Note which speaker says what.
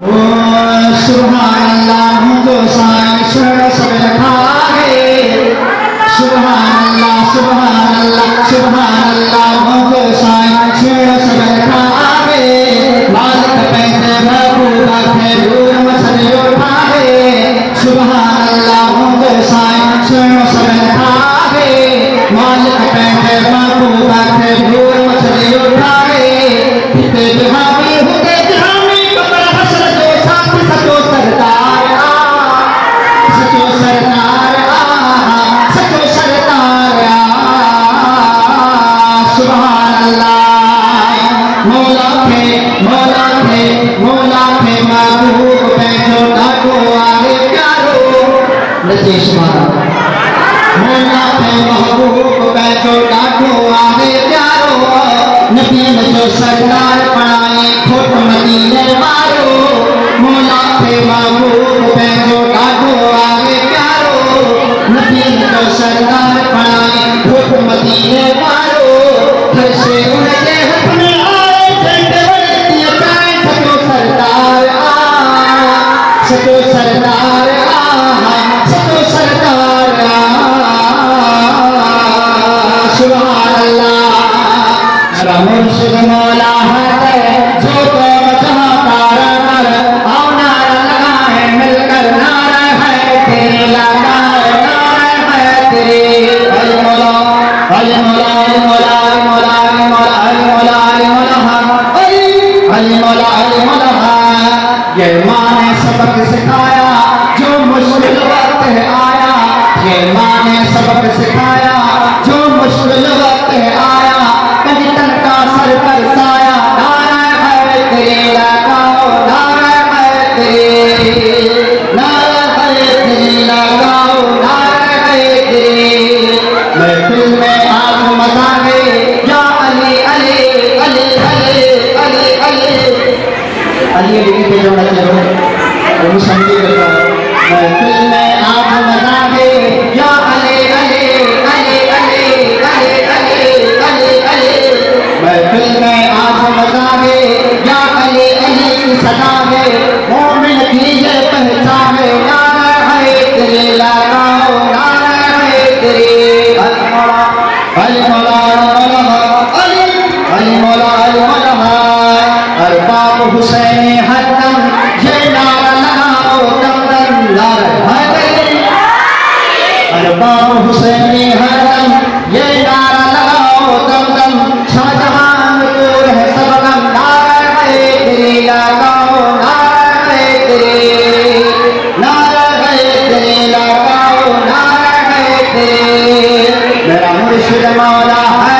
Speaker 1: सुभान अल्लाह जो साईं सुन सब रखा है। सुभान अल्लाह सुभान अल्लाह सुभान अल्लाह जो साईं सुन सब रखा है। मालिक पैसे महबूबा है दूर मछली उठा है। सुभान अल्लाह जो साईं सुन सब रखा है। मालिक पैसे महबूबा है दूर मछली उठा है। कितने जहां में होते नतीश मौला थे महबूब बैठो डाको आगे प्यारो। नबी ने जो सरदार पढ़ाए खोट मदीने मारो। मौला थे महबूब बैठो डाको आगे प्यारो। नबी ने जो सरदार पढ़ाए खोट मदीने मारो। हर से उनके अपने आए झंडे बढ़ती जाए सचो सरदार सचो सरदार सचो सरदार। सुभान अल्लाह मेरा मुर्शिद मौला है जो तो जहाँ तारा कर आओ नारा लगाए मिलकर नारा है तेरे लगाए नारा है तेरे। अल मौला अल मौला अल मौला अल मौला अल मौला अल मौला अल मौला अल मौला। ये माँ ने सबक सिखाया जो मुश्किल वक्त आया। ये माँ ने सबक सिखाया जो मुश्किल वक्त आया। कभी तन का सर पर साया नारा है तेरे लगाओ नारा है तेरे नारा है तेरे लगाओ नारा है तेरे। महफिल में आग मचा दे या अली अली अली अली अली अली अली अली पे जो नचो वो संगीत करता है। महफिल में आग मचा दे या अली अली अली अली अली अली अली अली। महफिल में आग मचा दे या अली अली की सजा दे। मोमिन की ये पहचाने नारा है तेरे लगाओ नारा है तेरे। अल मौला अल मौला अल मौला अल मौला। अरबाब हुसैन हरदम ये नारा लगाओ दम दम नारा है। अरबाब हुसैन हरदम ये नारा लगाओ दम दम। शाहजहां को रह सब गम नारा है तेरे लगाओ नारा है तेरे नारा है तेरे लगाओ नारा है तेरे। मेरा मुर्शिद मौला है